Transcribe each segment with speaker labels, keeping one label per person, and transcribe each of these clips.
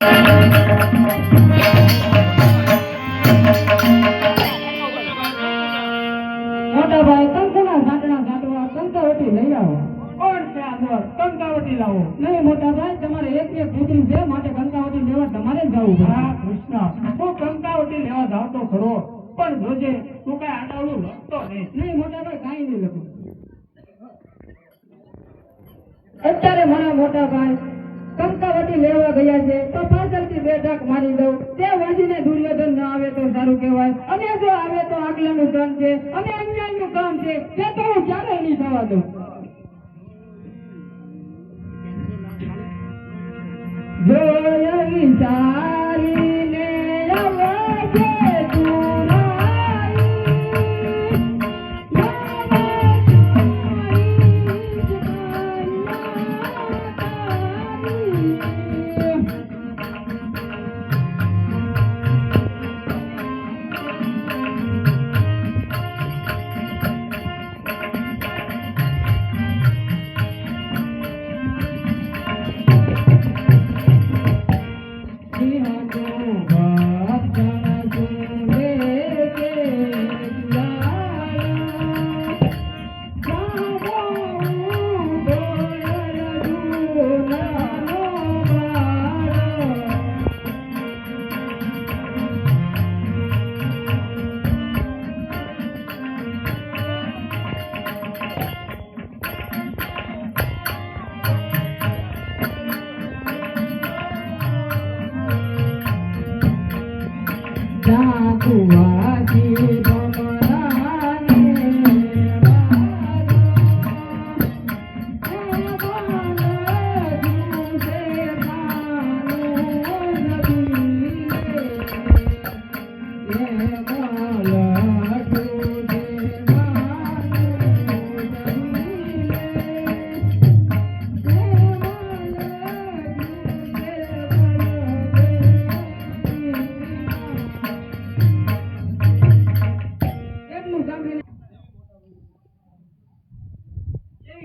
Speaker 1: મોટા ભાઈ કંકુના સાંટણા કાઢવા કંકાવટી લઈ આવો.
Speaker 2: કોણ છે આ મોર? કંકાવટી લાવો.
Speaker 1: નહીં મોટા ભાઈ, તમારે એક પુત્રી છે, માટે કંકાવટી લેવા તમારે જ જવું પડે.
Speaker 2: હા કૃષ્ણ, હું કંકાવટી લેવા જાવ તો ખરો, પણ જોજે તું કઈ આડાવડું લખતો નહીં.
Speaker 1: નહીં મોટા ભાઈ, કાંઈ નહીં લખું. અત્યારે મારા મોટા ભાઈ કંકાવટી લેવા ગયા છે, તો પાછળથી બે ઢાક મારી દઉં. તે વાંચીને દુર્યોધન ન આવે તો સારું કહેવાય, અને જો આવે તો આગલાનું ધન છે અને અન્યાયનું કામ છે, તે તો હું ક્યારેય નહીં થવા દઉં. જોય વિચારીને આવજે તું રાઈ, જાગુવાજી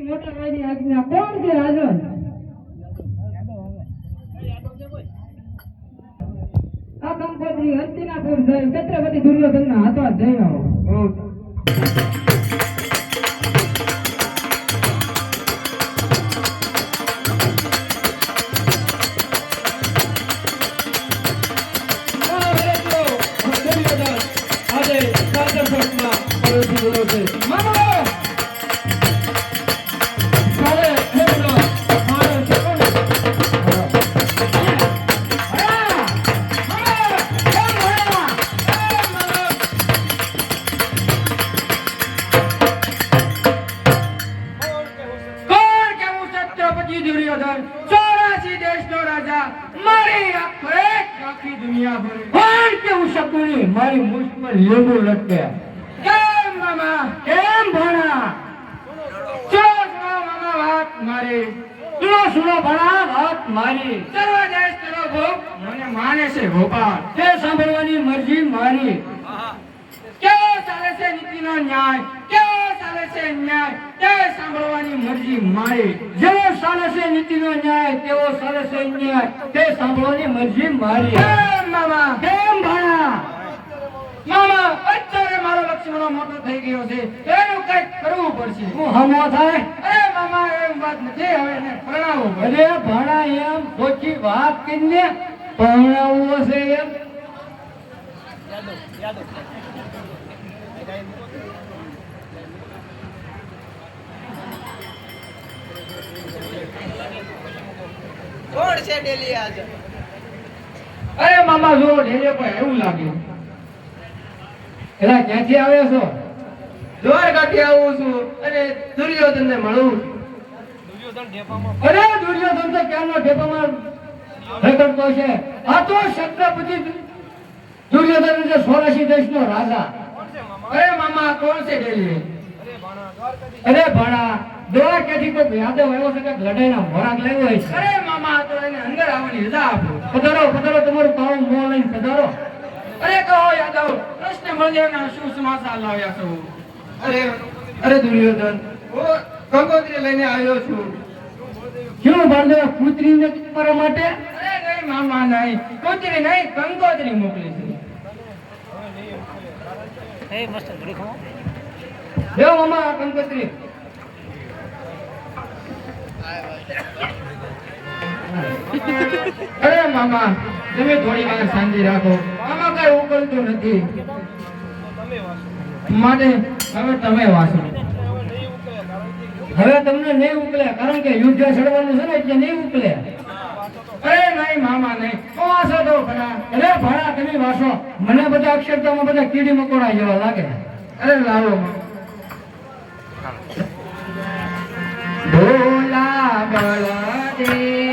Speaker 1: મોટા ભાઈની આજ્ઞા. કોણ છે હાજર? આ કંકોત્રી હસ્તિનાપુર જઈ છત્રપતિ દુર્યોધનના હાથમાં જઈ આવો.
Speaker 2: દુર્યોધન 84 દેશનો રાજા, મારી આખી દુનિયા ભરે.
Speaker 1: કોણ કેવું શકતું નહીં, મારી મુઠ પર લીંબુ લટકે.
Speaker 2: કેમ મામા?
Speaker 1: કેમ ભણા?
Speaker 2: ચો મામા વાત મારી.
Speaker 1: સુનો ભણા વાત મારી.
Speaker 2: સર્વ દેશ તેરો ભોગ મને માને છે ગોપાલ.
Speaker 1: તે સાંભળવાની મરજી મારી.
Speaker 2: કેવો ચાલે છે નીતિનો ન્યાય, કેવો ચાલે છે ન્યાય, તે સાંભળવાની મરજી મારી.
Speaker 1: જેવો ચાલે છે નીતિનો ન્યાય, તેવો ચાલે છે ન્યાય, તે સાંભળવાની મરજી મારી.
Speaker 2: કેમ મામા?
Speaker 1: કેમ ભણા?
Speaker 2: મામા અત્યારે મારો લક્ષ્મણો મોટો થઈ ગયો છે, એનું કંઈક કરવું પડશે.
Speaker 1: હું હમો થાય?
Speaker 2: અરે મામા એમ વાત નથી, હવે એને પરણાવવો પડશે.
Speaker 1: અરે ભણા એમ સોચી વાત કરીને પરણાવવું હશે એમ.
Speaker 3: કોણ છે ડેલી આજે?
Speaker 2: અરે મામા જો ઢેલે કોઈ એવું લાગ્યું.
Speaker 1: એલા ક્યાંથી આવ્યો છો?
Speaker 2: દ્વારકાથી આવું છું અને દુર્યોધનને મળું છું.
Speaker 1: અરે દુર્યોધન તો ક્યાંનો ઢેપામાં રખડતો છે. આ તો છત્રપતિ દુર્યોધન એટલે 84 દેશનો રાજા.
Speaker 2: અરે મામા કોણ છે ઢેલી?
Speaker 1: અરે ભણા દ્વારકાથી કોઈ યાદવ આવ્યો છે કે લડાઈના વરાગ લાવ્યો હોય છે.
Speaker 2: અરે મામા તો એને અંદર આવવાની રજા આપો.
Speaker 1: પધારો પધારો, તમારું કામ મોં લઈને પધારો.
Speaker 2: અરે કહો યાદવ, કૃષ્ણ બળદેવના શું સમાચાર લાવ્યા છો? અરે દુર્યોધન, હું કંકોત્રી લઈને આવ્યો છું.
Speaker 1: શું બાંધવા પુત્રીને મારા માટે?
Speaker 2: અરે નહીં નહીં મામા નહીં, કૂતરી નહીં કંકોત્રી મોકલી છે. લ્યો મામા આ કંકોત્રી. અરે મામા તમે થોડી વાર શાંતિ રાખો, આમાં કઈ ઉકળતું નથી. માટે હવે તમે વાંચો. હવે તમને નહીં ઉકલે, કારણ કે યુદ્ધ છડવાનું છે ને એટલે નહીં ઉકલે. અરે નહીં મામા નહીં, વાંચો તો ખરા. અરે ભણા તમે વાંચો, મને બધા અક્ષરતામાં બધા કીડી મકોડા જેવા લાગે. અરે લાવો ભોલા બળદેવજી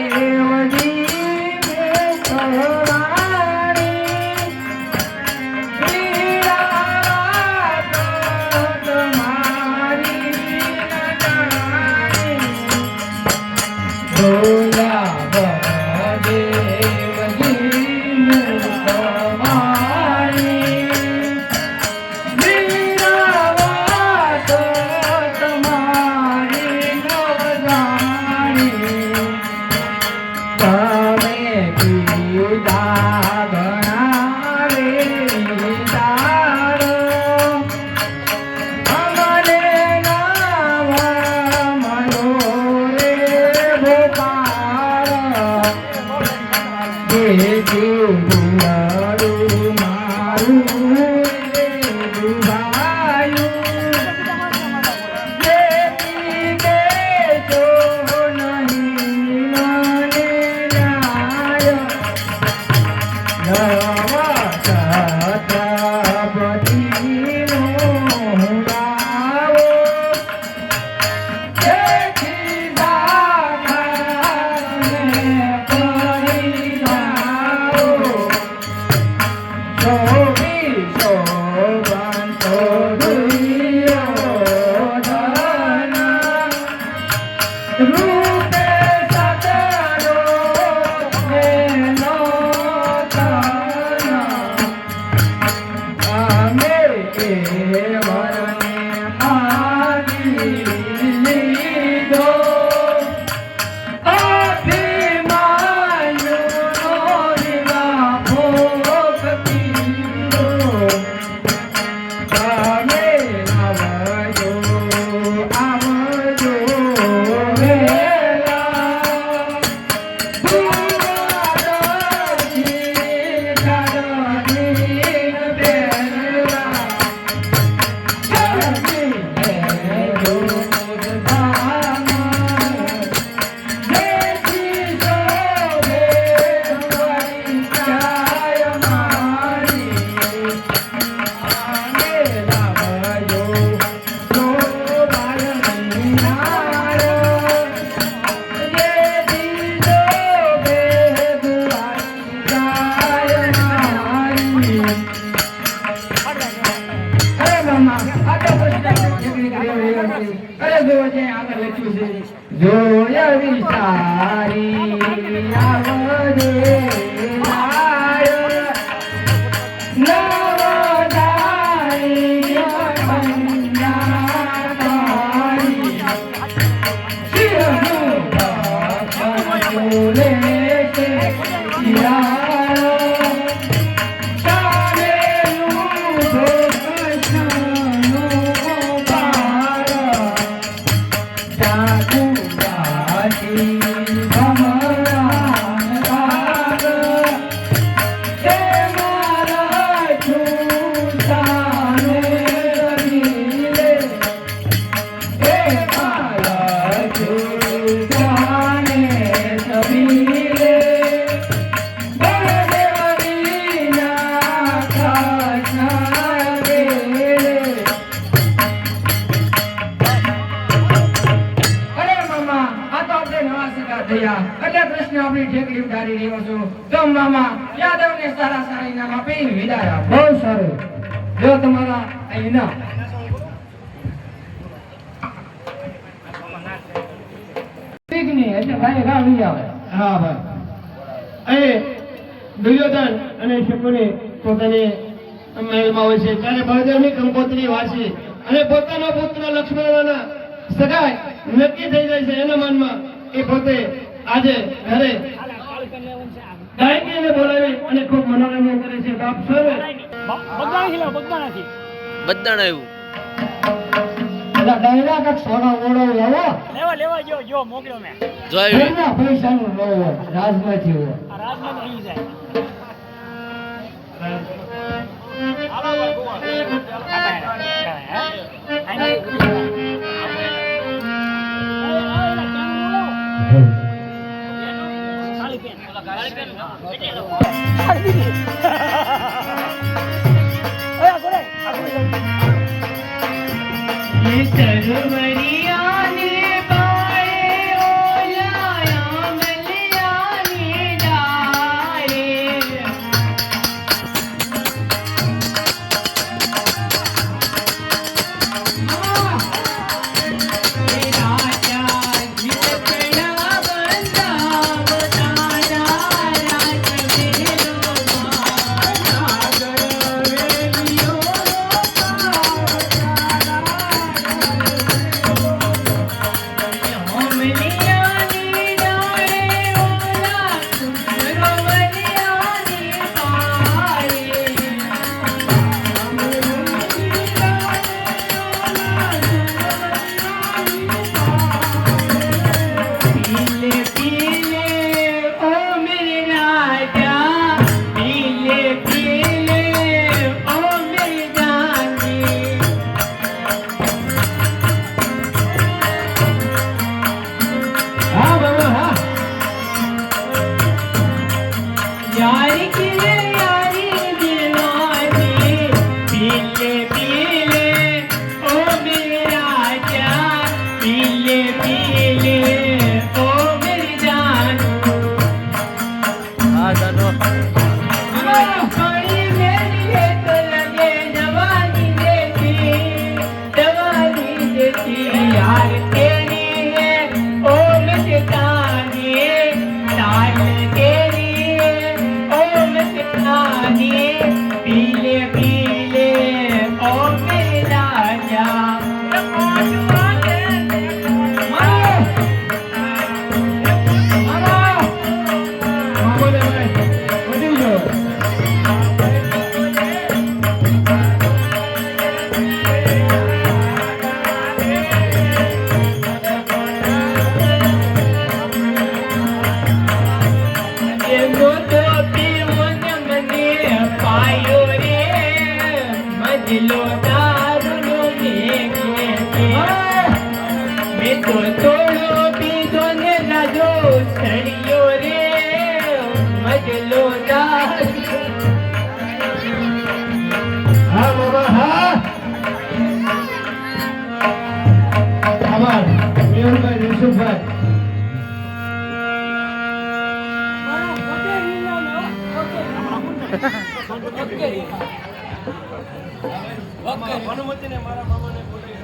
Speaker 2: જોયા વિચારી આવજે કૃષ્ણ આપણી ઠેકડી ઉતારી રહ્યો છું તો મામા યાદવને સારા સારા ઇનામ આપી વિદાય આપો. બહુ સારું. જો તમારા ઇનામ એટલે ભાઈ ગામ લઈ આવે.
Speaker 4: હા ભાઈ. અહીં દુર્યોધન અને શકુની પોતાની મહેલમાં હોય છે ત્યારે બળદેવની કંકોત્રી વાંચી અને પોતાના પુત્ર લક્ષ્મણના સગાઈ નક્કી થઈ જાય છે એના મનમાં એ પોતે આજે ઘરે ગાયકીને બોલાવી અને ખૂબ મનોરંજન કરે છે. તો આપ સર્વે
Speaker 3: બધાને આવ્યું
Speaker 2: એટલે ડાયરા કાંઈક સોના મોડો લાવો.
Speaker 3: જો આવ્યું
Speaker 2: ઘરના પૈસાનું ન હોય, રાજમાંથી હોય.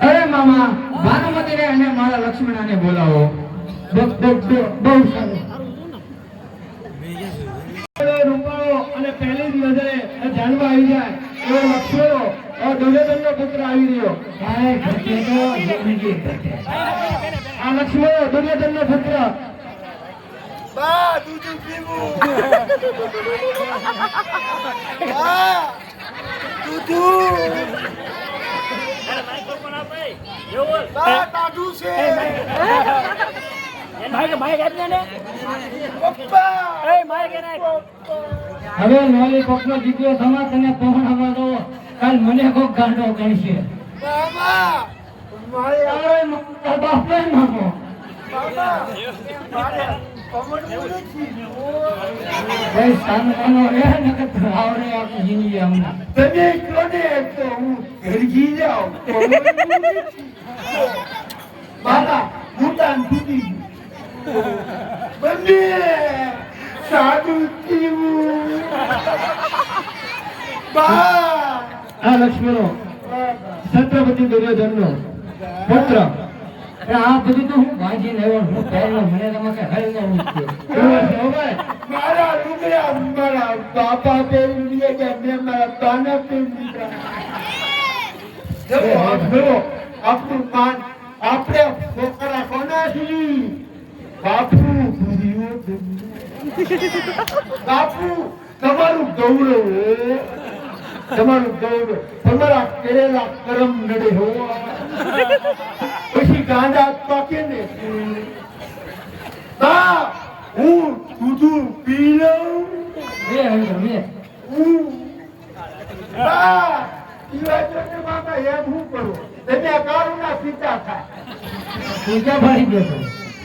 Speaker 2: અરે મામા, ભાનુમતીને અને મારા લક્ષ્મણાને બોલાવો. બહુ સારું.
Speaker 4: રૂપાળો અને પહેલી જ નજરે ધ્યાનમાં આવી જાય એવો લક્ષ્મણો દુર્યોધનનો પુત્ર આવી રહ્યો.
Speaker 2: કાંઈ ઘટે તો જિંદગી ઘટે.
Speaker 4: આ લક્ષ્મણો દુર્યોધનનો પુત્ર.
Speaker 2: હવે લોલીપોપ નો દીકરો સમાજ અને પહોંચવા દો. કાલ મને કોક ગાંડો ગણશે. અરે બાપે મામો, ભાઈ સાનવાનો રે ને કે આવડે આખી જિંદગી અમને.
Speaker 4: તમે કોને તો હું ઘરજી જાઉં બાબા ભૂતાન તૂટી બંને સાદું થયું. આ લક્ષ્મણો છત્રપતિ દુર્યોધનનો પુત્ર.
Speaker 2: આ બધું તો હું ભાજી લેવો, હું પહેલો મને તમે કઈ હલ ન
Speaker 4: મારા લુગડા મારા બાપા પહેરી લીધા કે મેં મારા બાના પહેરી લીધા. આપણું માન આપણે છોકરા કોના છીએ? બાપુ ભૂરીઓ બાપુ તમારું ગૌરવ તમારું ગૌરવ તમારા કરેલા કરમ નડે હો પછી ગાંડા પાકે ને બા હું દૂધ પી લઉં બા પીવા જઈને મામા એમ હું કરું તમે કારુના પિતા થાય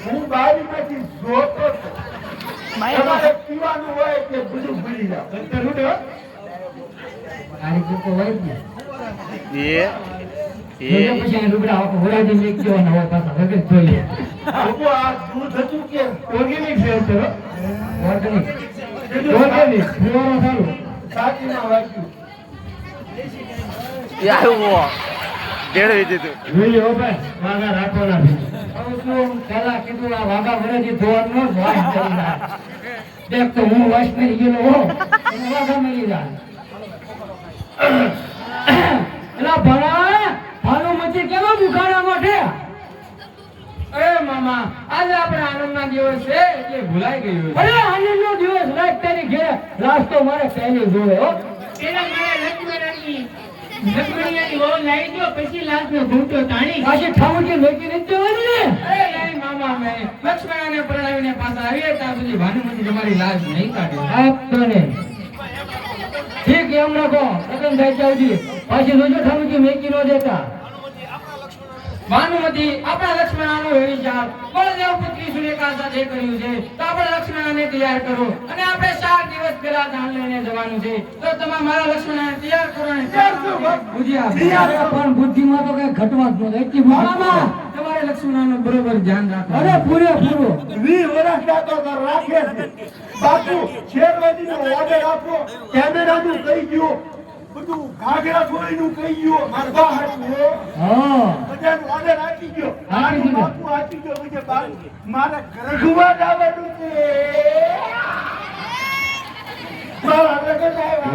Speaker 4: હું બારીમાંથી જોતો હતો. તમારે પીવાનું હોય કે બધું ભૂલી જાઓ. બાપુ, આ દૂધ હતું કે organic છે અત્યારે? સાચીમાં વાંચ્યું.
Speaker 2: કેળવી દીધું
Speaker 4: જોઈએ હો ભાઈ, વાઘા રાખવાના છે.
Speaker 2: પેલા કીધું આ વાઘા ભરેથી ધોવાનું ન વાસ કરી જાય. દેખ તો હું વાસ કરી ગયેલો હો અને વાઘા મળી જાય. એલા ભણા ભાનુમતી કેવો દુખાડામાં છે?
Speaker 1: અરે મામા આજે આપણે આનંદના દિવસ છે એટલે ભૂલાઈ ગયું.
Speaker 2: અરે આનંદનો દિવસ રાત તારી ઘેર લાશ તો મારે પહેલી જોવે હો.
Speaker 1: પેલા મારા લક્ષ્મણની વહુ લાવી દો પછી લાશનો ઘૂંટો તાણી.
Speaker 2: પાછી ઠામુજી મેકી નથી જવાની ને.
Speaker 1: અરે નહીં મામા, મેં લક્ષ્મણને પરણાવીને પાછા આવીએ ત્યાં સુધી ભાનુમતી તમારી લાશ નહીં કાઢે.
Speaker 2: આપતો ને ઠીક એમ રાખો લગન થાય ચાવજી પાછી જોજો ઠામુજી મેકી ન દેતા.
Speaker 1: ભાનુમતી આપણા લક્ષ્મણનો વિચાર બળદેવ પુત્રી સુરેખા સાથે કર્યું છે તો આપણે લક્ષ્મણને તૈયાર કરો અને આપણે 4 દિવસ પહેલા ધાન લઈને જવાનું છે તો તમે મારા લક્ષ્મણને તૈયાર કરો ને
Speaker 2: બુદ્ધિયા પણ બુદ્ધિમાં તો કઈ ઘટવા જ ન દે. મામા
Speaker 1: તમારે લક્ષ્મણનું બરોબર ધ્યાન રાખો.
Speaker 2: અરે પૂરેપૂરો
Speaker 4: 20 વર્ષ દાતો રાખે છે. બાપુ શેરવાદીનો ઓર્ડર આપો, કેમેરાનું કહી ગયો, બધું ઘાઘરા ચોળીનું કહી ગયો, મારા બા હાચું હો.
Speaker 2: હા
Speaker 4: બધાનો ઓર્ડર આપી ગયો.
Speaker 2: આપી દીધો.
Speaker 4: બાપુ આપી ગયો. બીજે મારા ઘરે ઘુમા જવાનું છે. મારા લગન આવ્યા.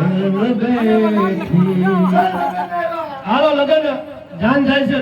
Speaker 4: હાલો લગન જાન જાય છે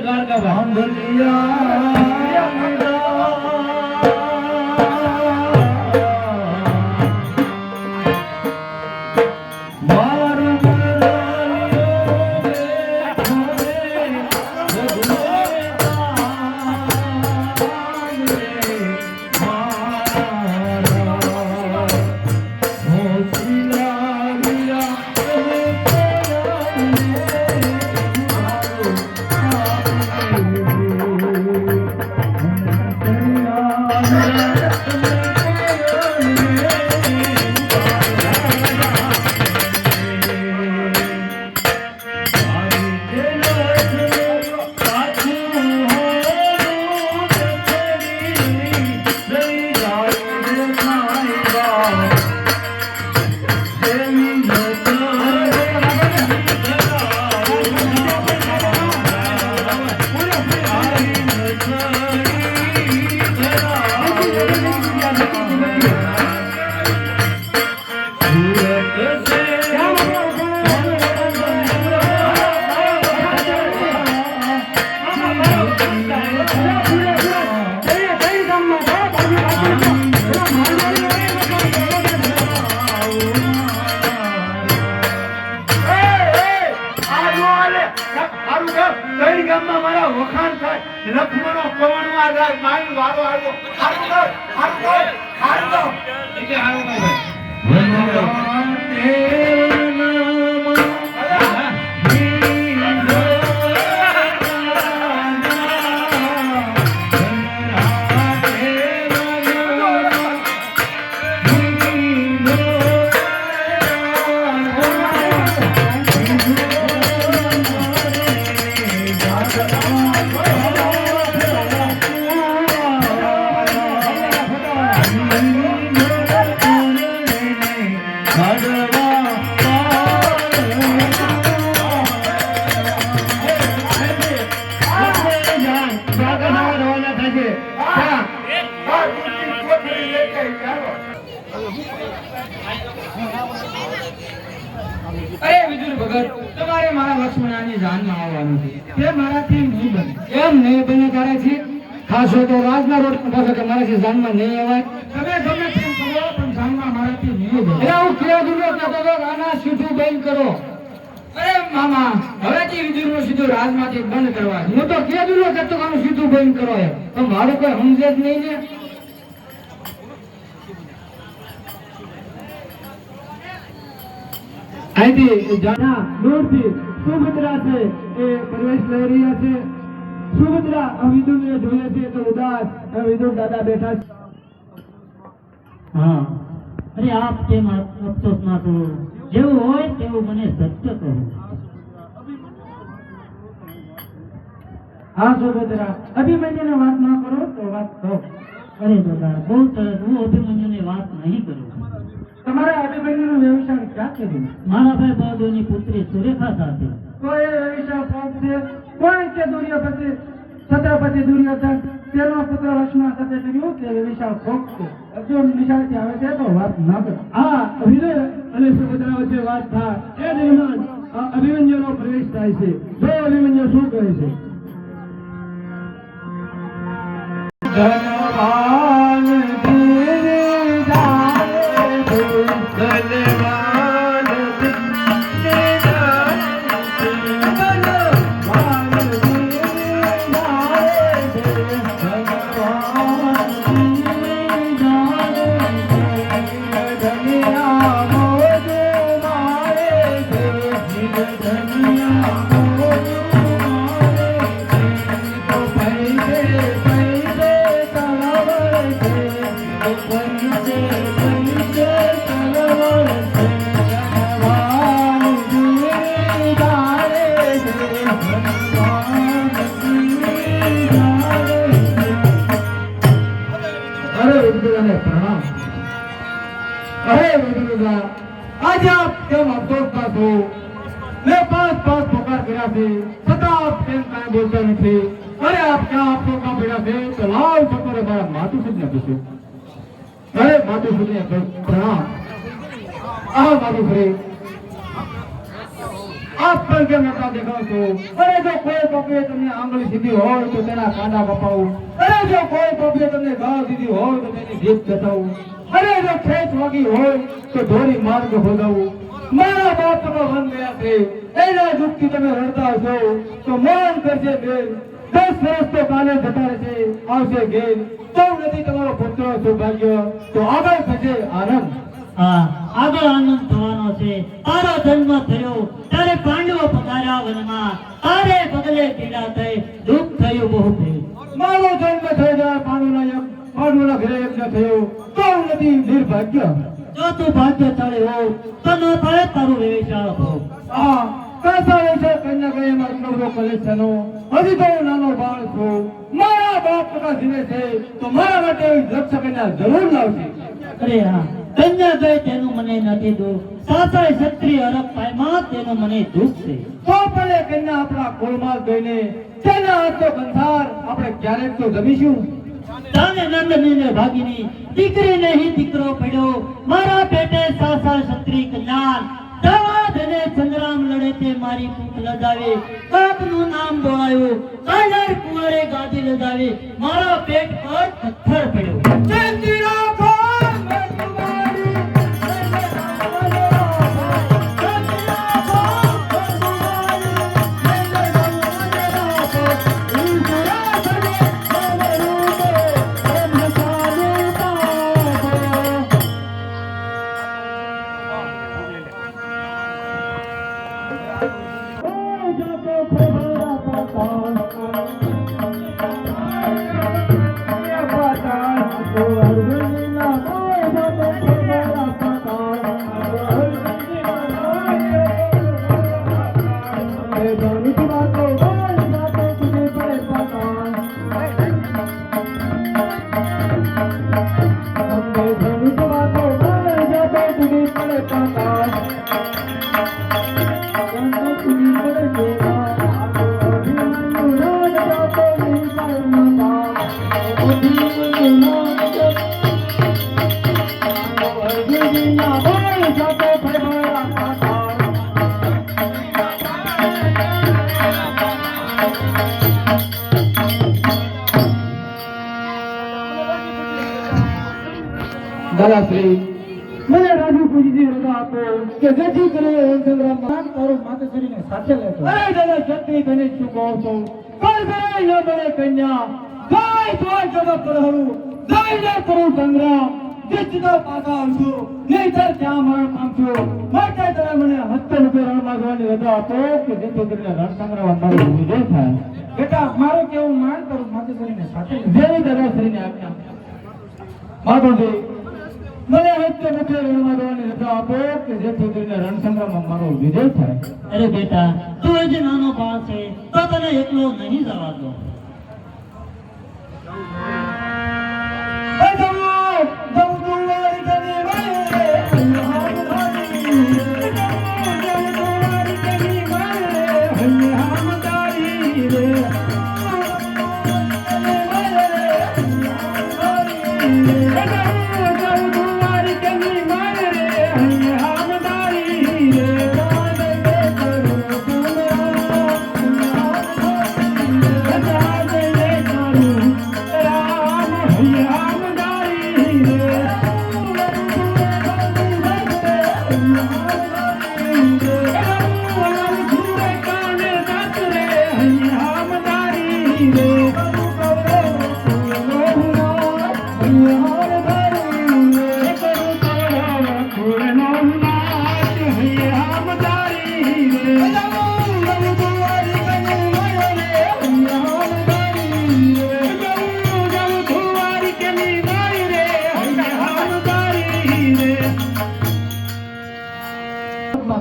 Speaker 4: મારા વખાણ થાય. લક્ષ્મણો પવનમાં જાય, મારી વારો આવ્યો. હારું કર, હારું કર, હારું કર. એટલે હારું કર ભાઈ.
Speaker 1: અરે વિદુર ભગત, તમારે મારા લક્ષ્મણની જાનમાં આવવાનું છે. તે મારાથી નહીં બને.
Speaker 2: કેમ નહીં બને તારાથી? ખાસો તો રાજના રોડ પાછો કે મારાથી જાનમાં નહીં અવાય.
Speaker 1: તમે ગમે તેમ કરો પણ જાનમાં
Speaker 2: એટલે હું કેવો દુર્યો કહેતો હતો કે આના સીધું બંધ કરો. અરે મામા હવેથી વિદુરનું સીધું રાજમાંથી બંધ કરવા. હું તો કે દુર્યો કહેતો કે આનું સીધું બંધ કરો એમ. તો મારું કોઈ સમજે જ નહીં ને.
Speaker 4: અહીંથી જાના દૂરથી સુભદ્રા છે એ પ્રવેશ લઈ રહ્યા છે. સુભદ્રા વિદુરને જોઈએ છે તો ઉદાસ વિદુર દાદા બેઠા છે.
Speaker 5: હા, અરે આપ કેમ અફસોસ ના કરો? જેવું હોય તેવું મને સત્ય કહો.
Speaker 1: હા સુભદ્રા, અભિમન્યુને વાત ના કરો તો વાત કહો.
Speaker 5: અરે દાદા, બહુ સરસ. હું અભિમન્યુની વાત નહીં કરું.
Speaker 1: તમારા અભિમન્યુનો વ્યવસાય ક્યાં છે?
Speaker 5: મારા ભાઈ બહાદુરની પુત્રી સુરેખા સાથે.
Speaker 1: તો એ વ્યવસાય પહોંચશે કોણ કે દુર્યોધન છત્રપતિ દુર્યોધન તેનો પુત્ર લક્ષ્મણ સાથે કર્યું તે વ્યવસાય પહોંચશે. જો નિશાળથી આવે છે તો વાત ના કરો.
Speaker 4: હા, વિદુર અને સુભદ્રા વચ્ચે વાત થાય એ દરમિયાન અભિમન્યુનો પ્રવેશ થાય છે. જો અભિમન્યુ શું કહે છે? ધનવાન ધીરે જાય છે, ધનવાન ધીરે જાય છે, ધનવાન ધીરે જાય છે, ધનવાન ધીરે જાય છે, ધનિયા મોજ મારે છે, ધનિયા મોજ મારે છે, તો પૈસે પૈસે તળાવે છે, તો પૈસે પૈસે તળાવે છે, ધનવાન ધીરે જાય છે, ધનવાન ધીરે જાય છે.
Speaker 2: અરે વિદુરને પ્રણામ. અરે વિદુરદા, આજે આપ કેમ અફસોસમાં છો? મેં પાંચ પુકાર કર્યા છે, છતાં આપ કેમ કાંઈ બોલતા નથી? અરે આપ ક્યાં અફસોસમાં પડ્યા છે? તો લાવ ચકોરે મારા માતુશ્રીને પૂછ્યું. અરે માતુશ્રીને પ્રણામ. માતુશ્રી, આપ પણ કેમ નતા દેખાવ છો? અરે જો કોઈ પપ્પીએ તમને આંગળી સીધી હોય તો તેના કાંડા કપાવું. અરે જો કોઈ પપ્પીએ તમને ગાળ દીધી હોય તો તેની જીભ કટાવું. અરે જો ખેંચ વાગી હોય તો ધોરી માર્ગ ખોદાવું. મારા બાપ તો વન ગયા છે, એના દુઃખથી તમે રડતા હશો તો મૌન કરજે બેન. 10 વર્ષ તો કાલે જતા રહેશે, આવશે ઘેર. તો નથી તમારો પુત્ર સૌભાગ્ય, તો આગળ થશે આનંદ.
Speaker 5: હા, આગળ આનંદ થવાનો છે. તારો જન્મ થયો ત્યારે પાંડવો પધાર્યા વનમાં. તારે પગલે પીડા થઈ, દુઃખ થયું, બહુ થયું.
Speaker 2: મારો જન્મ થઈ જાય પાંડવોના ઘરે યજ્ઞ થયો, તો નથી નિર્ભાગ્ય.
Speaker 5: જો તું ભાગ્યશાળી હોવ તો ન થાય તારું વેવિશાળ ભોગ.
Speaker 2: આ કાસા છે કન્યા ગયે મારો નવરો કલેશનો. હજી તો હું નાનો બાળ છું. મારા બાપ ટકા જીવે છે તો મારા માટે લક્ષ કન્યા જરૂર લાવશે.
Speaker 5: અરે હા, કન્યા ગઈ તેનું મને નથી દુઃખ. સાસાએ ક્ષત્રિય હરખ પામ્યા તેનું મને દુઃખ છે.
Speaker 2: તો ભલે કન્યા આપણા કુળમાં ગઈને તેના હાથ તો કંસાર આપણે ક્યારેક તો જમીશું.
Speaker 5: તાને નંદની ભાગીની દીકરી નહીં દીકરો પડ્યો. મારા પેટે સાસા ક્ષત્રિય કલ્યાણ. દાવાદ અને સંગ્રામ લડે તે મારી કૂખ લજાવે. બાપનું નામ બોલાયું, કાયર કુંવરે ગાદી લજાવી. મારા પેટ પર પથ્થર પડ્યો.
Speaker 2: જયંતી રાખો મનવાળી, જયંતી રાખો દાદાશ્રી, મને રાજુ કે જેથી કરીને રણસંગ્રામમાં તારો માતેશ્રીને સાથે લેતો. અરે દાદા શક્તિ તને શું કહું છું, કર કરે ન બને કન્યા, જય તોય જગત પરહરું, જય જય કરું સંગ્રામ, જીતનો પાકા આવજો, નહીંતર ત્યાં મરણ પામશો. માટે તમે મને હસ્તે રૂપે રણમાં જવાની રજા આપો કે જેથી કરીને રણસંગ્રામમાં મારો વિજય થાય. બેટા મારું કેવું માન તારું માતેશ્રીને સાથે જેવી દાદાશ્રીને આજ્ઞા. માધવજી મને હસ્તે રૂપે રણમાં જવાની રજા આપો કે જેથી કરીને રણસંગ્રામમાં મારો વિજય થાય.
Speaker 5: અરે બેટા તું હજી નાનો બાળ છે તો તને એકલો નહીં જવા દો.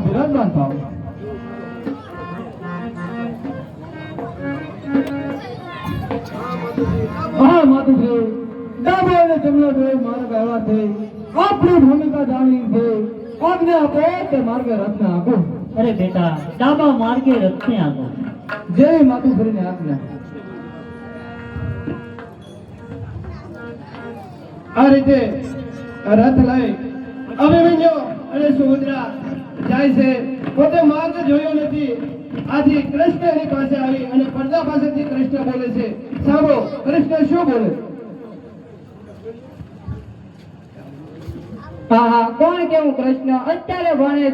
Speaker 2: બિરાજમાન થાવ. હા માતુશ્રી, ડાબો અને જમણો જોઈ માર્ગ આવ્યા છે. આપણી ભૂમિકા જાણી છે. આજ્ઞા આપો તે માર્ગે રચના આપો.
Speaker 5: અરે બેટા ડાબા માર્ગે રથને આગો.
Speaker 2: જેવી માતુશ્રીને આજ્ઞા.
Speaker 4: આ રીતે રથ લઈ અભિમન્યુ અને સુભદ્રા જાય છે. પોતે માર્ગ જોયો નથી, આથી કૃષ્ણ એની પાસે આવી અને પડદા પાસેથી કૃષ્ણ બોલે છે. સાંભળો કૃષ્ણ શું બોલે.
Speaker 1: હા હા, કોણ કેવું કૃષ્ણ અત્યારે ભણે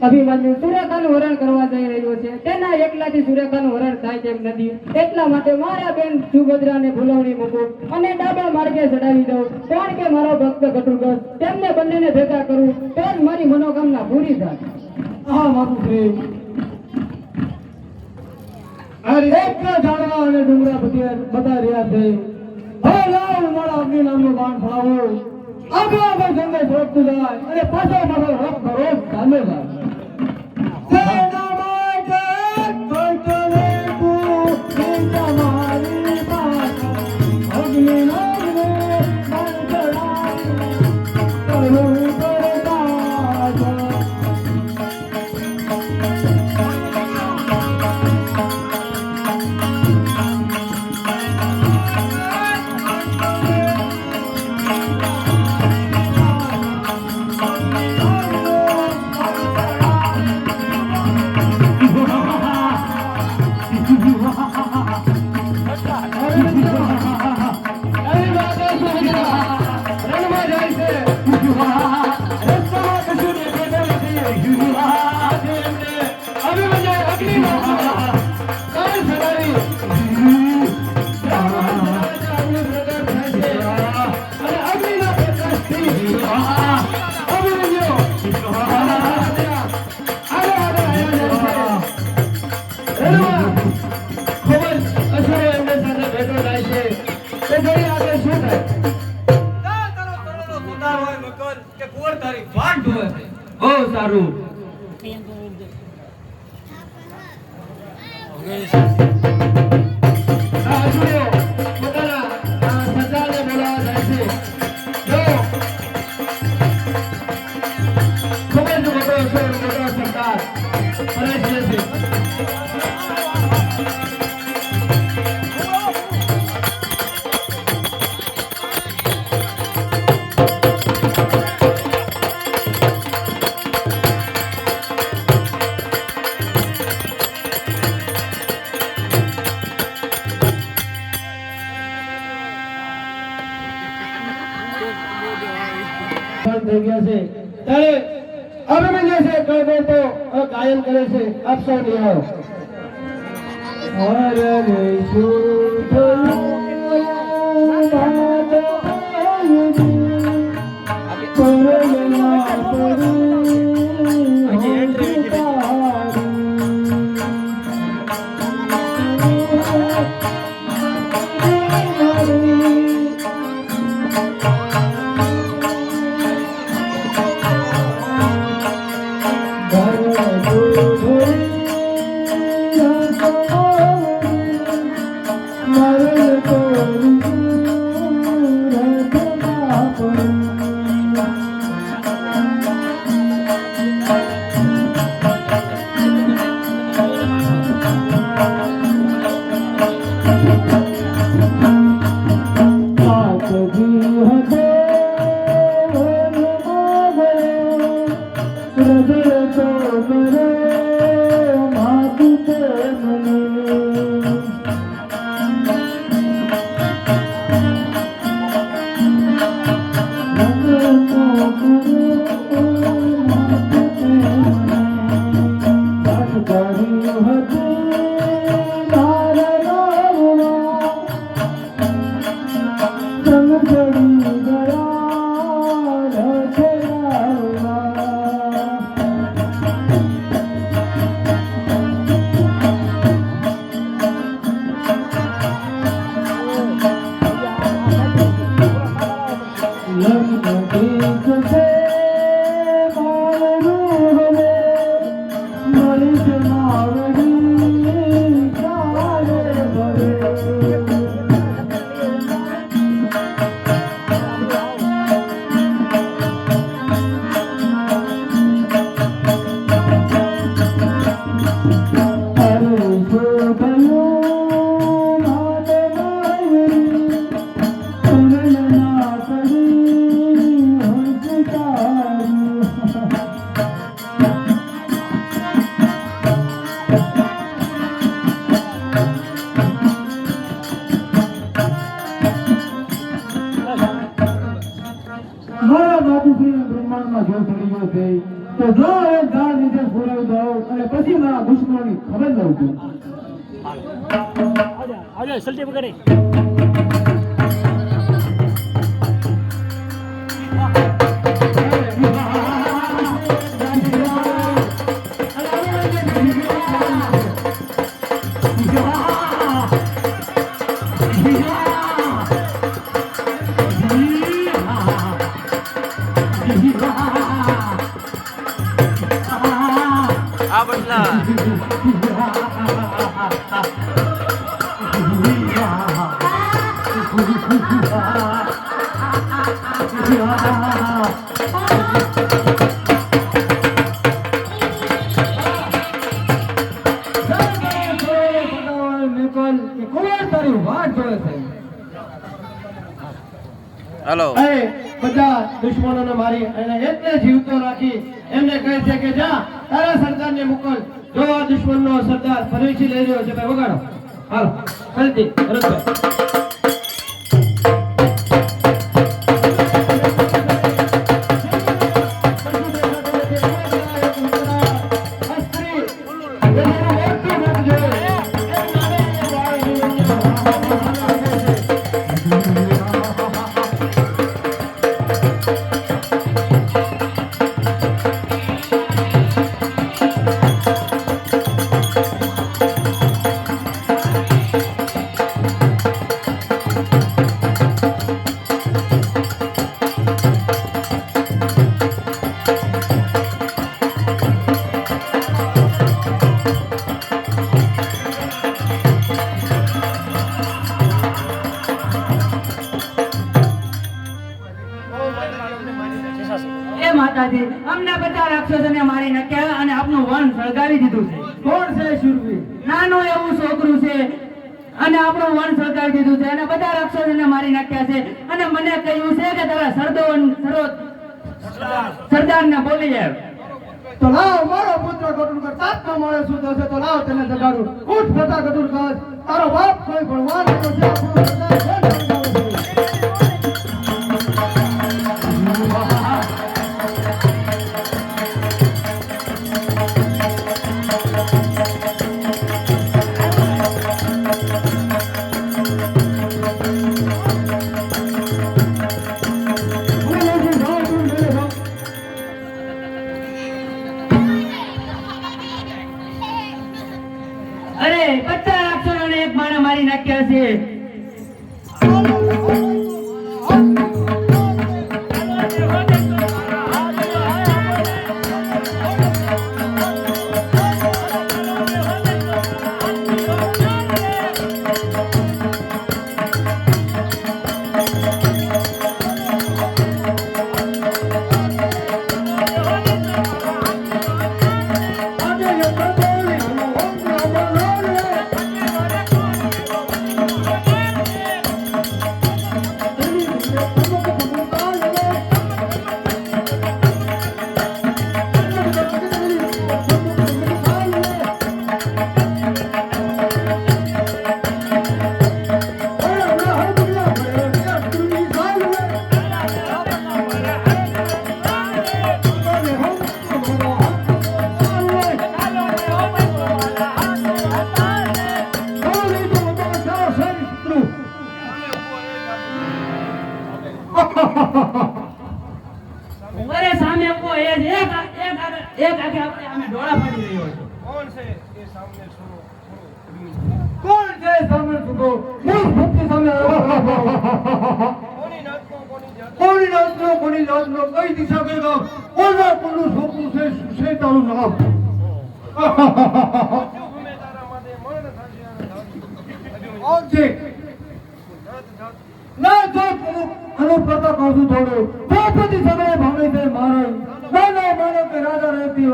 Speaker 1: અભિમન્યુ સુરેખાનું વરણ કરવા જઈ રહ્યો છે. તેના એકલાથી સુરેખાનું વરણ થાય તેમ નથી. એટલા માટે મારા બેન સુભદ્રાને ભૂલવણી મૂકો અને ડાબા માર્ગે ચડાવી દઉં. કોણ કે મારો ભક્ત ઘટુગસ, તેમને બંનેને ભેગા કરું તો જ મારી મનોકામના પૂરી થાય.
Speaker 2: હા માતુશ્રી, આ રીતે એટલા ઝાડવા અને ડુંગરા બધા રહ્યા છે. હવે લાવ મારા અગ્નિ નામનું બાણ ફળાવો. આગળ આગળ સંદેશ રોકતું જાય અને પાછો પાછો રોક રોજ ચાલે જાય. સેના માટે કંઠને તું તમારી પાસે અગ્નિ નામને બાણ ચડાવી કરું કરતા જા. બહુ સારું.
Speaker 4: થઈ ગયા છે ત્યારે અભિમન્યુ છે ગાયન કરે છે આપ સૌ નિહાળો.
Speaker 1: મારા બાપુશ્રીને બ્રહ્માંડમાં જોર પડી ગયો છે તો જો હવે ઝાડ નીચે ફોરાવી દઉં અને પછી મારા દુશ્મનોની ખબર લઉં છું.
Speaker 3: આ બદલા હેલો
Speaker 4: બધા દુશ્મનોને મારી અને એટલે જીવતો રાખી એમને કહે છે કે જા તારા સરદારને મોકલ. જો આ દુશ્મનનો સરદાર ફરીથી લઈ રહ્યો છે ભાઈ વગાડો. હાલો જલ્દી ભરતભાઈ.
Speaker 1: એ માતાજી અમને બધા રાક્ષસોને મારી નાખ્યા અને આપનું વન સળગાવી દીધું છે. કોણ છે શૂરવીર? નાનું એવું છોકરું છે અને આપણું વન સળગાવી દીધું છે અને બધા રાક્ષસોને મારી નાખ્યા છે અને મને કહ્યું છે કે તારા સરદારને બોલી જાય.
Speaker 4: તો લાવ મારો પુત્ર ગટુર કર તાતમાં મળે શું થશે તો લાવ તને જગાડું. ઉઠ ફટા ગટુર કર તારો બાપ કોઈ ભણવા નતો છે આપણું સરદાર છે ને જગાડું છે.
Speaker 1: અરે 50 રાક્ષસોને એક બાણે મારી નાખ્યા છે. અરે સામે કો એ જ એક આગે આપણે આમે ડોળા પાડી રહ્યો છે.
Speaker 2: કોણ છે સામે છૂટો હું ભક્તિ સામે કોની નાચનો કોની નાચનો કઈ દિશા કઈ ગામ કોના કોનું છોકરું છે સુશે તારું નામ ના જો અનુપ કરતા કહું છું થોડું દ્રૌપદી સગળે ભાંગી છે મારે માનો કે રાજા રહેતી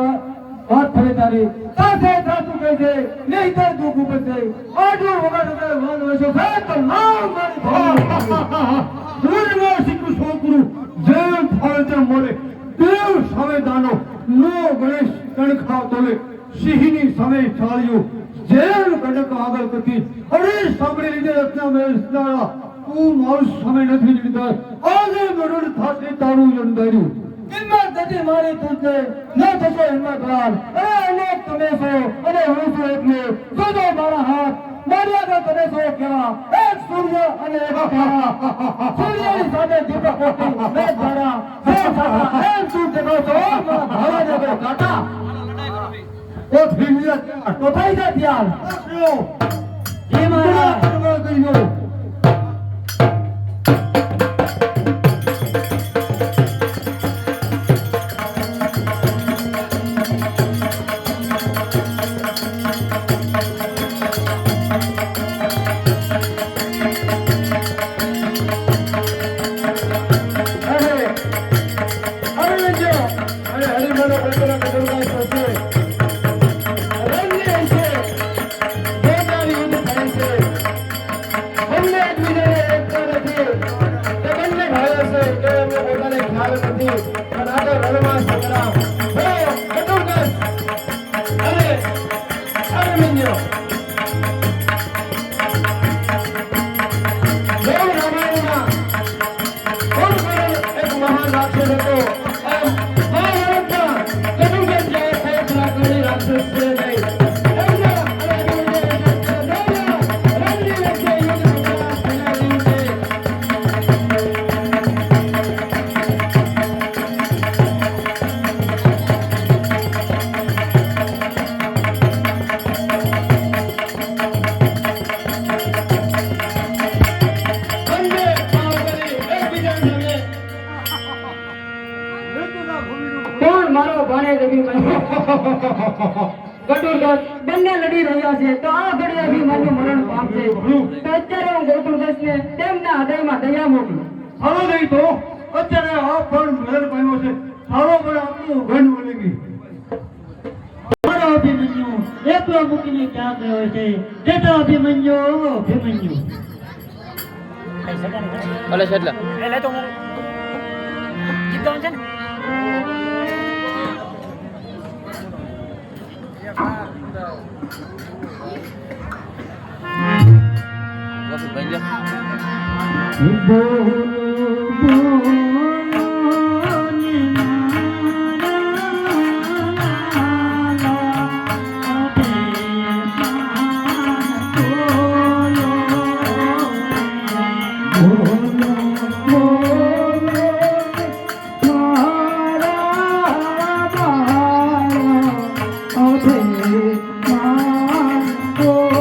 Speaker 2: વાત થવી તારી સાથે સાચું કહે છે નહીં તો દુઃખ ઉપજશે આટલું વગર વાન હોય છે તો નામ મારી શીખું છોકરું જેમ ફળ તેમ મળે દેવ સામે દાનો નો ગણેશ કણખાવ તોલે સિંહની સામે ચાલ્યું જેમ કડક આગળ કરતી અરે સાંભળી લીધે રચના મેળા તું મારું સામે નથી લીધા આજે મરણ થાશે તારું જંદાર્યું કિંમત નથી મારી તુજે ન થશે હિંમતવાન અરે અનેક તમે છો અને હું છું એટલે જોજો મારા હાથ મર્યાદા તમે છો કેવા એક સૂર્ય અને એક તારા સૂર્યની સામે દીપક કોટી મેં તારા હે સાતા એમ તું દેખો છો મારા ભાવા દેખો કાટા તો થઈ ગયા તો થઈ જા ત્યાર
Speaker 1: જય મહારાજ. બંને લડી રહ્યા છે તો આ ઘડી અભિમાન્યુ મરણ પામશે તો અત્યારે હું ગૌતમદાસને તેમના હૃદયમાં દયા મોકલું.
Speaker 2: સારો નહીં તો અત્યારે આ પણ મરણ પામ્યો છે સારો પણ આપણું ઘન બની ગઈ
Speaker 5: મારો અભિમન્યુ એકલો મૂકીને ક્યાં ગયો છે બેટા અભિમન્યુ
Speaker 3: ભલે છે એટલે
Speaker 1: Oh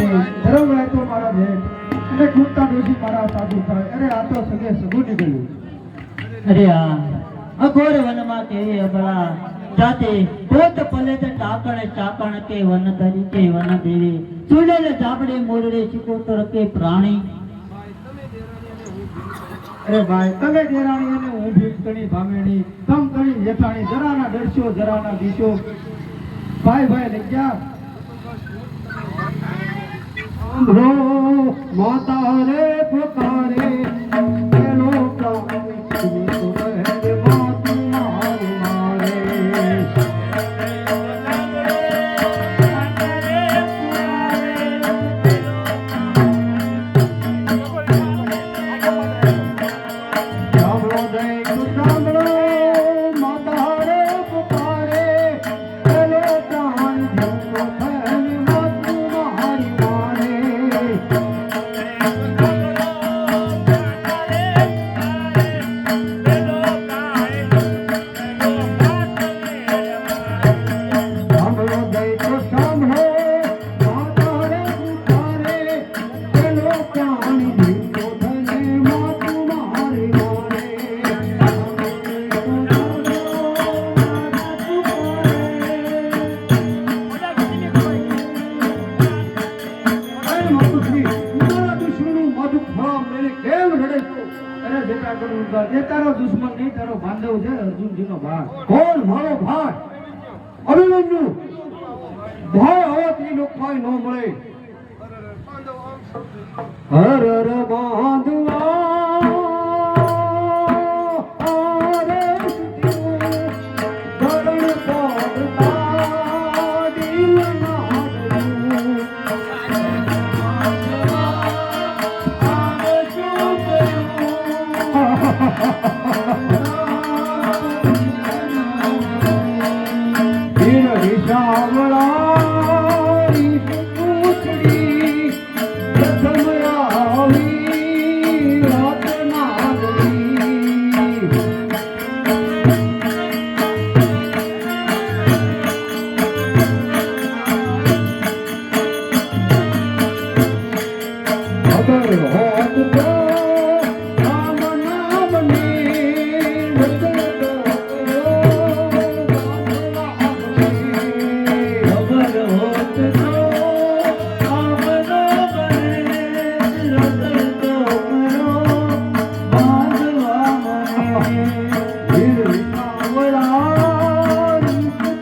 Speaker 6: અરે ધર્મરાય તો મારા ભેટ અને કુંતા ડોશી મારા સાધુ થાય. અરે આ તો સગે સગું નીકળ્યું.
Speaker 5: અરે આ અઘોર વનમાં કેવી અબળા જાતે પોત પલે તે ટાકણે ચાકણ કે વન તરીકે વન દેવી ચૂલેલ જાબડે મોરડે ચિકોતર કે પ્રાણી.
Speaker 6: અરે ભાઈ તમે દેરાણી અને હું ભીખતણી ભામેણી તમ તણી જેઠાણી જરાના ડરશો જરાના દીશો. ભાઈ ભાઈ લગ્યા સાંભળો માતા રે પુકારે પેલો પ્રાણ તો બહેર માતું મારું મારે. સાંભળો દૈવ સાંભળો માતા રે પુકારે પેલો પ્રાણ તો બહેર માતું મારી મારે. સાંભળો દૈવ સાંભળો માતા રે પુકારે પેલો પ્રાણ તો બહેર માતું મારી મારે. અરે માતુશ્રી, મારા દુશ્મનનું મોઢું ખોળામાં લઈને કેમ રડે છો? અરે બેટા કરુણા, એ તારો દુશ્મન નહીં, તારો બાંધવ છે અર્જુનજીનો ભાઈ. કોણ? મારો ભાઈ અભિમન્યુ. ભાઈ હોવાથી લોકભાઈ ન મળે. હર હર બાંધવા હરે ગરણ પાડતા દિલ નાડું. વીર વિશાવળાની પૂછડી પ્રથમ આવી રાત નાગરી. અગર હોત તો રામ નામની વચન તો કરો
Speaker 5: ખબર હોત તો આમનો બને રતન તો કરો બાંધવા મને.
Speaker 6: વીર વિશાવળાની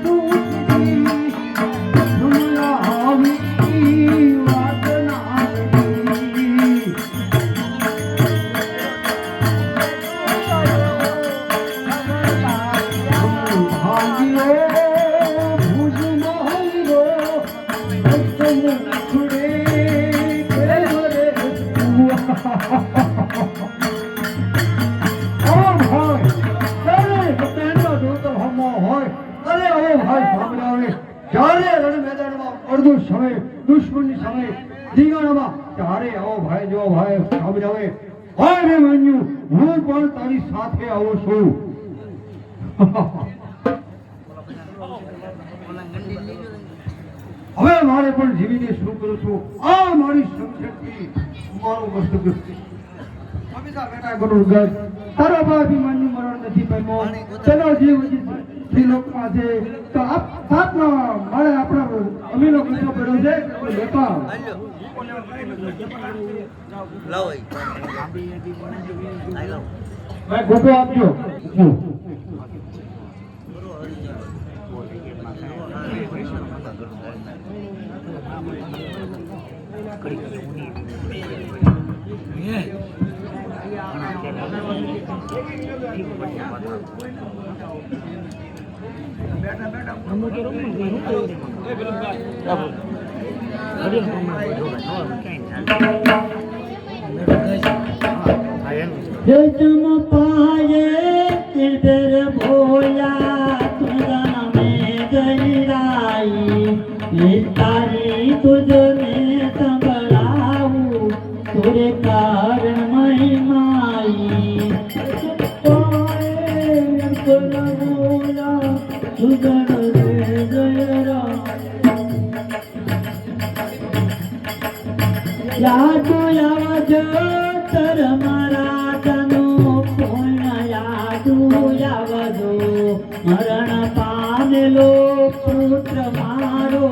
Speaker 6: પૂછડી પ્રથમ આવી રાત નાગરી. ભાગ્યો ભુજ મહલ્યો ભક્તન છોડે કેમ રે કોણ હોય? ત્યારે સત્યનો દૂત હમો હોય. અરે આવો ભાઈ સાંભળાવે જ્યારે રણ મેદાનમાં અડધું સમય દુશ્મનની સમય દીવાણામાં ત્યારે આવો ભાઈ જો ભાઈ સાંભળાવે ભાઈ રે માન્યું હું પણ તારી સાથે આવું છું. હવે મારે પણ જીવીને શું કરું છું? આ મારી સંશક્તિ મારું મસ્તક અમિતા બેટા કરું ગજ તારા બાપી માન્યું મરણ નથી પામ્યો. તેનો જીવ શ્રીલોકમાં છે તો આપ સાતમાં મારે આપણા અમીનો કૃષ્ણ પડ્યો છે તો લેતા આવો. ભાઈ ગોપો આપજો.
Speaker 5: जम पाए तिलबर भोला तुझा में गईराई ये तारी तुझ में संभलाऊं तुरे कारण महिमाई पाए तिलबर भोला तुझा में गईराई યાદો આવજો તર મારા તનો ફોન યાદો આવજો મરણ પામેલો પુત્ર મારો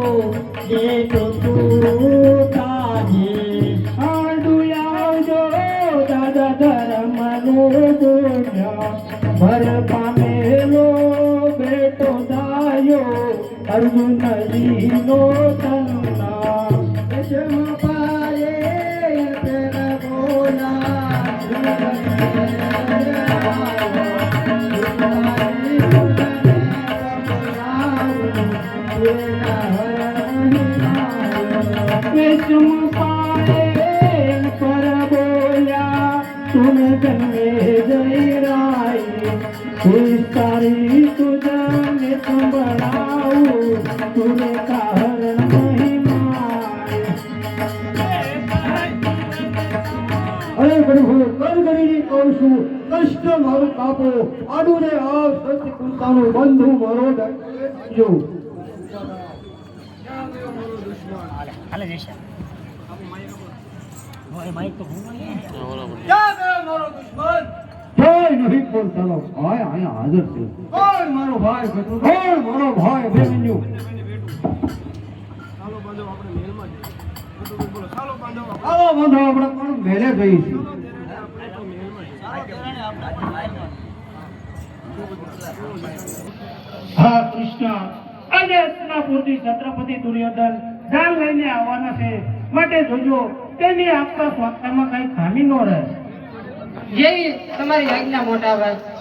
Speaker 5: જેઠો તું કાજે
Speaker 6: આડું આવજો દાદા ધર્મનો બોલ્યા ભર પામેલો બેટો દાયો અર્જુનજીનો તન્ના જમ પાયે તેરા તારી તુજને સંભળાવું તુને કારણ મહિમાય અરે પ્રભુ કર કરીને કહું છું કષ્ટ મારું કાપો આડું ને આ સત્ય કુંતાનો બંધુ મારો જો કોઈ નહીં પણ તારો ભાઈ અહીંયા હાજર છે કોઈ મારો ભાઈ બેઠો કોઈ મારો ભાઈ બેન્યુ આવો બંધો આપણે પણ મેલે જઈ છે
Speaker 7: હા કૃષ્ણ આજે હસ્તિનાપુરથી છત્રપતિ દુર્યોધન જાન લઈને આવવાના છે માટે જોજો તેની આપણા સ્વાસ્થ્યમાં કઈ ખામી ન રહે
Speaker 1: જેવી તમારી આજ્ઞા મોટા ભાઈ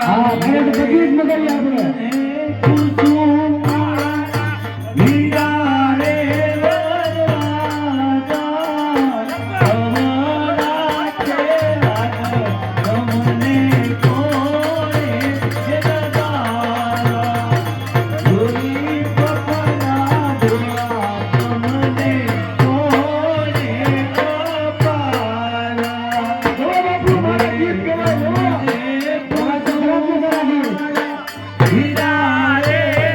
Speaker 6: હા મને તો તકલીફ ન કરી આપણે
Speaker 7: હીરા રે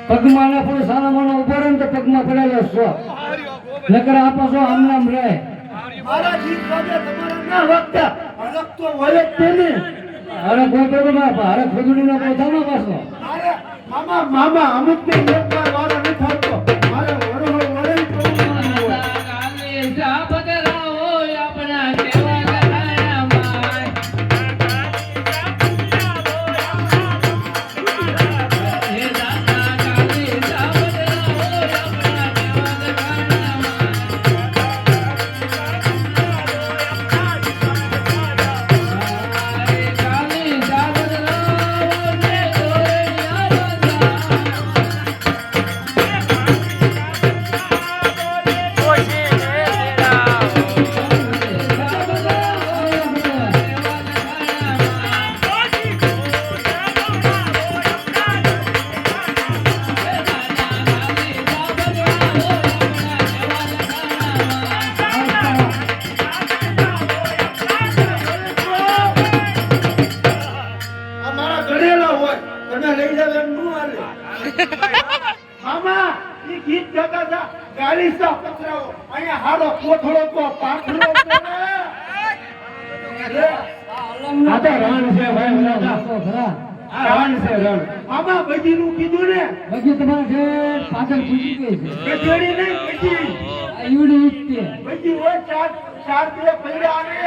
Speaker 2: પગમાં ના પણ સાના માનો ઉભો રહે ને તો પગમાં પડેલો છો નકર આ પાછો આમ નામ રહે
Speaker 6: મારા જીત વાગે તમારા ના વાગતા હરક તો વળે જ તે ને
Speaker 2: અરે કોઈ problem ના પા અરે ખુદડી નો કોઈ થાનો પાછો
Speaker 6: અરે મામા અમુક ને એક વાર વારો નથી થતો મારે વરો વળે જ પ્રભુ હોય અમારા ગણેલા હોય તમે લઈ જાવ એમ નું હાલે મામા ઈ ગીત ગાતા હતા ગાડી સા પકડાવો અહીંયા હારો કોથળો તો પાથરો આ તો રણ છે ભાઈ બધા આ રણ છે રણ મામા બજી નું કીધું ને
Speaker 2: બાકી તમારે જે પાછળ પૂછી ગઈ છે
Speaker 6: કે જોડી નહીં બજી
Speaker 2: આ ઈવડી ઈટતે
Speaker 6: બજી હોય ચાર બે પૈડા આવે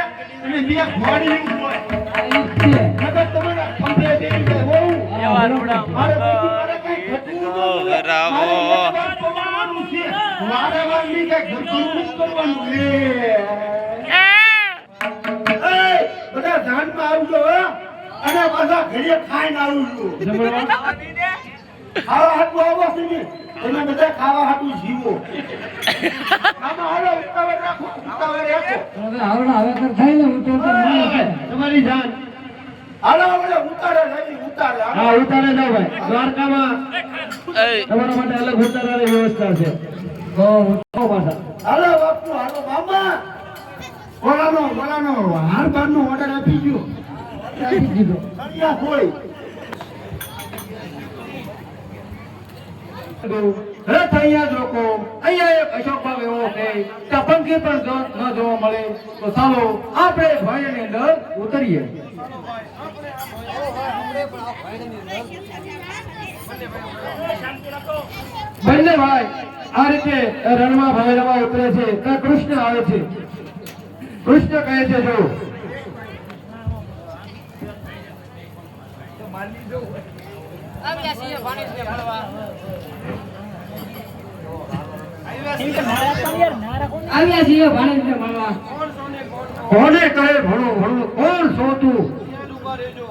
Speaker 6: અને બે ઘોડી હોય
Speaker 2: આ ઈટતે
Speaker 6: નગર તમારા ખંભે દેવી જાય હોઉં મારે બજી મારે કઈ ઘટવું ન જોઈએ મારે પવાનું છે મારે વાલી કઈ ઘટવું કરવાનું લે બધા ધ્યાનમાં આવજો હો અને પાછા ઘડીએ ખાઈને આવજો ખાવા હાટું આવો છે ને તમે બધા ખાવા હાટું જીવો આમાં હાલો ઉતાવળ રાખો
Speaker 2: હવે આવડા હવે કર થાય ને હું તો
Speaker 4: તમારી જાન
Speaker 6: હાલો હવે ઉતારે લઈ ઉતારે
Speaker 4: હા ઉતારે જાઓ ભાઈ દ્વારકામાં તમારા માટે અલગ ઉતારવાની વ્યવસ્થા છે
Speaker 2: તો ઉઠો પાછા
Speaker 6: હાલો બાપુ હાલો મામા બોલાનો હાર બારનો ઓર્ડર આપી ગયો
Speaker 2: આપી દીધો
Speaker 6: અહીંયા હોય
Speaker 2: રથ અહીંયા જ રોકો અહીંયા એક અશોક ભાવ એવો કે ત્યાં પંખી પણ ન જોવા મળે તો ચાલો આપણે ભાઈની અંદર ઉતરીએ બંને ભાઈ આ રીતે રણમાં ભૈરવા ઉતરે છે ત્યાં કૃષ્ણ આવે છે કૃષ્ણ કહે છે જો આવ્યા છીએ ભાણેજને મળવા કોને કહે ભણો ભણો કોણ છો તું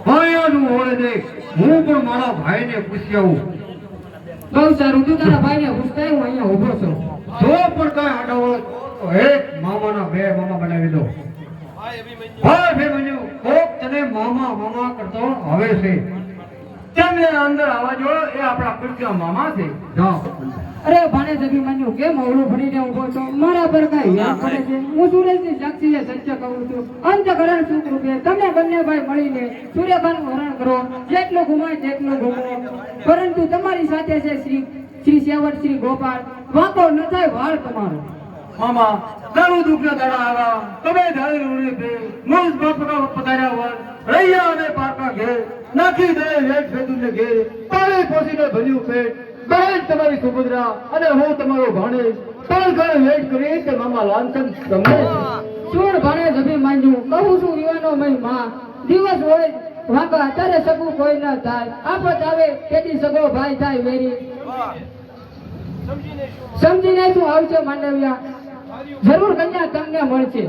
Speaker 2: ભાઈઓનું હોય ને હું પણ મારા ભાઈને પૂછી આવું બહુ સારું તું તારા ભાઈને પૂછતા હું અહીંયા ઊભો છું જો પણ કઈ આડાવળ તો એક મામાના બે મામા બનાવી દો ભાઈ અભિમન્યુ કોક તને મામા મામા કરતો હવે છે તેમને અંદર આવવા જો એ આપણા કૃષ્ણ મામા છે જાઓ અરે ભાણેજ અભિમન્યુ કેમ અવળું ભણીને ઊભો છો મારા પર કઈ યાદ પડે છે હું સુરેશની સાક્ષીએ સત્ય કહું છું અંતકરણ સુખ રૂપે તમે બંને ભાઈ મળીને સૂર્યભાનું હરણ કરો જેટલું ઘુમાય તેટલું ઘૂમો પરંતુ તમારી સાથે છે શ્રી સેવટ શ્રી ગોપાલ વાંકો ન થાય વાળ તમારો મામા તારું દુઃખ ના દાડા આવ્યા તમે ધારી ઉડી દે મુજ બાપકા પધાર્યા વર રૈયા અને પાકા ઘેર નાખી દે વેટ ભેદુને ઘેર પાણી પોસીને ભર્યું પેટ બહેન તમારી સુભદ્રા અને હું તમારો ભાણેજ ત્રણ ઘરે વેટ કરી કે મામા લાંછન તમને સુણ ભાણેજ અભિમાન્યુ કહું છું યુવાનો મહિમા દિવસ હોય વાંકા અત્યારે સગું કોઈ ન થાય આફત આવે તેથી સગો ભાઈ થાય વેરી સમજીને શું આવશે માંડવ્યા જરૂર કન્યા તમને મળશે